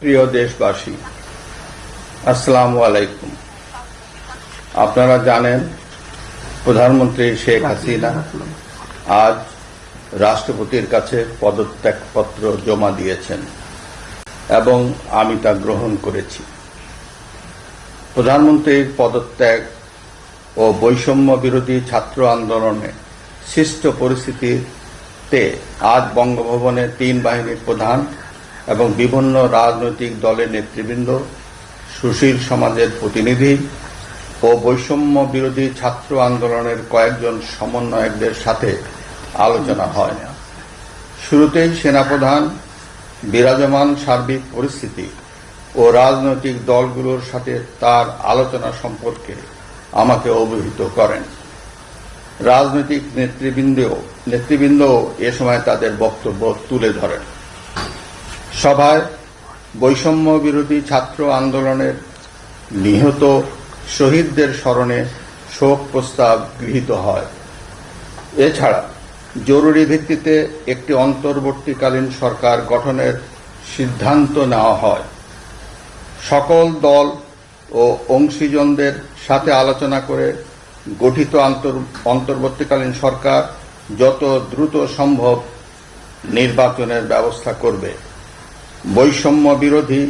প্রিয় দেশবাসী, আসসালামু আলাইকুম। আপনারা জানেন প্রধানমন্ত্রী শেখ হাসিনা আজ রাষ্ট্রপতির কাছে পদত্যাগপত্র জমা দিয়েছেন এবং আমি তা গ্রহণ করেছি। প্রধানমন্ত্রীর পদত্যাগ ও বৈষম্য বিরোধী ছাত্র আন্দোলনে সৃষ্ট পরিস্থিতিতে আজ বঙ্গভবনে ৩ বাহিনীর প্রধান এবং বিভিন্ন রাজনৈতিক দলের নেতৃবৃন্দ, সুশীল সমাজের প্রতিনিধি ও বৈষম্য বিরোধী ছাত্র আন্দোলনের কয়েকজন সমন্বয়কদের সাথে আলোচনা হয়। শুরুতেই সেনাপ্রধান বিরাজমান সার্বিক পরিস্থিতি ও রাজনৈতিক দলগুলোর সাথে তার আলোচনা সম্পর্কে আমাকে অবহিত করেন। রাজনৈতিক নেতৃবৃন্দ এ সময় তাদের বক্তব্য তুলে ধরেন। সভায় বৈষম্য বিরোধী ছাত্র আন্দোলনের নিহত শহীদদের স্মরণে শোক প্রস্তাব গৃহীত হয়। এছাড়া জরুরি ভিত্তিতে একটি অন্তর্বর্তীকালীন সরকার গঠনের সিদ্ধান্ত নেওয়া হয়। সকল দল ও অংশীজনদের সাথে আলোচনা করে গঠিত অন্তর্বর্তীকালীন সরকার যত দ্রুত সম্ভব নির্বাচনের ব্যবস্থা করবে। বৈষম্য বিরোধী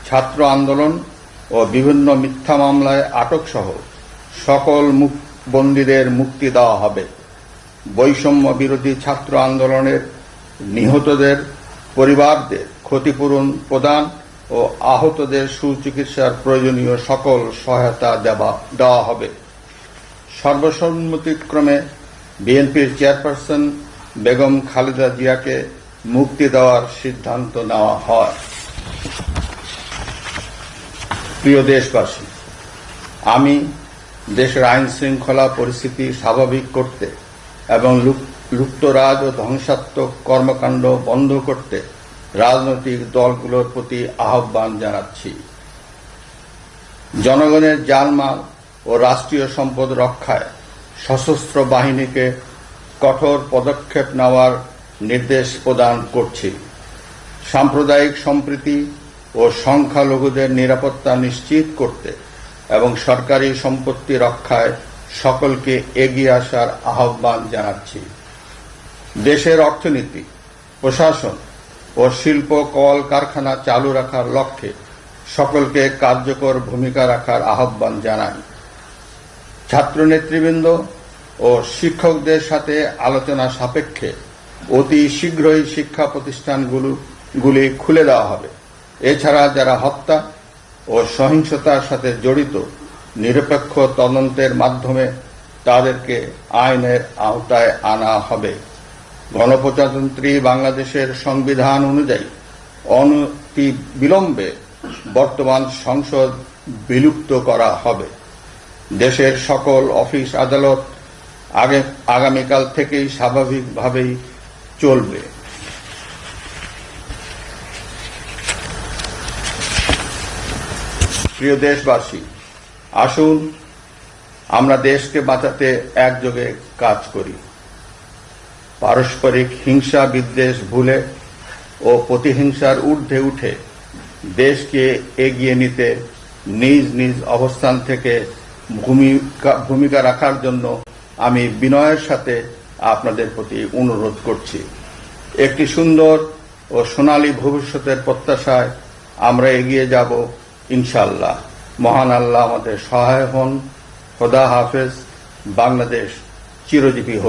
ছাত্র আন্দোলন ও বিভিন্ন মিথ্যা মামলায় আটকসহ সকল বন্দীদের মুক্তি দেওয়া হবে। বৈষম্য বিরোধী ছাত্র আন্দোলনের নিহতদের পরিবারদের ক্ষতিপূরণ প্রদান ও আহতদের সুচিকিৎসার প্রয়োজনীয় সকল সহায়তা দেওয়া হবে। সর্বসম্মতিক্রমে বিএনপির চেয়ারপারসন বেগম খালেদা জিয়াকে মুক্তি দেওয়ার সিদ্ধান্ত নেওয়া হয়। প্রিয় দেশবাসী, আমি দেশের আইন শৃঙ্খলা পরিস্থিতি স্বাভাবিক করতে এবং লুপ্তরাজ ও ধ্বংসাত্মক কর্মকাণ্ড বন্ধ করতে রাজনৈতিক দলগুলোর প্রতি আহ্বান জানাচ্ছি। জনগণের জানমাল ও রাষ্ট্রীয় সম্পদ রক্ষায় সশস্ত্র বাহিনীকে কঠোর পদক্ষেপ নেওয়ার নির্দেশ প্রদান করছি। সাম্প্রদায়িক সম্প্রীতি ও সংখ্যালঘুদের নিরাপত্তা নিশ্চিত করতে এবং সরকারি সম্পত্তি রক্ষায় সকলকে এগিয়ে আসার আহ্বান জানাচ্ছি। দেশের অর্থনীতি, প্রশাসন ও শিল্প কলকারখানা চালু রাখার লক্ষ্যে সকলকে কার্যকর ভূমিকা রাখার আহ্বান জানাই। ছাত্র নেতৃবৃন্দ ও শিক্ষকদের সাথে আলোচনা সাপেক্ষে অতি শীঘ্রই শিক্ষা প্রতিষ্ঠানগুলি খুলে দেওয়া হবে। এছাড়া যারা হত্যা ও সহিংসতার সাথে জড়িত নিরপেক্ষ তদন্তের মাধ্যমে তাদেরকে আইনের আওতায় আনা হবে। গণপ্রজাতন্ত্রী বাংলাদেশের সংবিধান অনুযায়ী অনতি বিলম্বে বর্তমান সংসদ বিলুপ্ত করা হবে। দেশের সকল অফিস আদালত আগামীকাল থেকেই স্বাভাবিকভাবেই চলবে। প্রিয় দেশবাসী, আসুন আমরা দেশকে বাঁচাতে একযোগে কাজ করি। পারস্পরিক হিংসা বিদ্বেষ ভুলে ও প্রতিহিংসার ঊর্ধ্বে উঠে দেশকে এগিয়ে নিতে নিজ নিজ অবস্থান থেকে ভূমিকা রাখার জন্য আমি বিনয়ের সাথে আপনাদের প্রতি অনুরোধ করছি। একটি সুন্দর ও সোনালী ভবিষ্যতের প্রত্যাশায় আমরা এগিয়ে যাব ইনশাআল্লাহ। মহান আল্লাহ আমাদের সহায় হন। খোদা হাফেজ। বাংলাদেশ চিরজীবী হোক।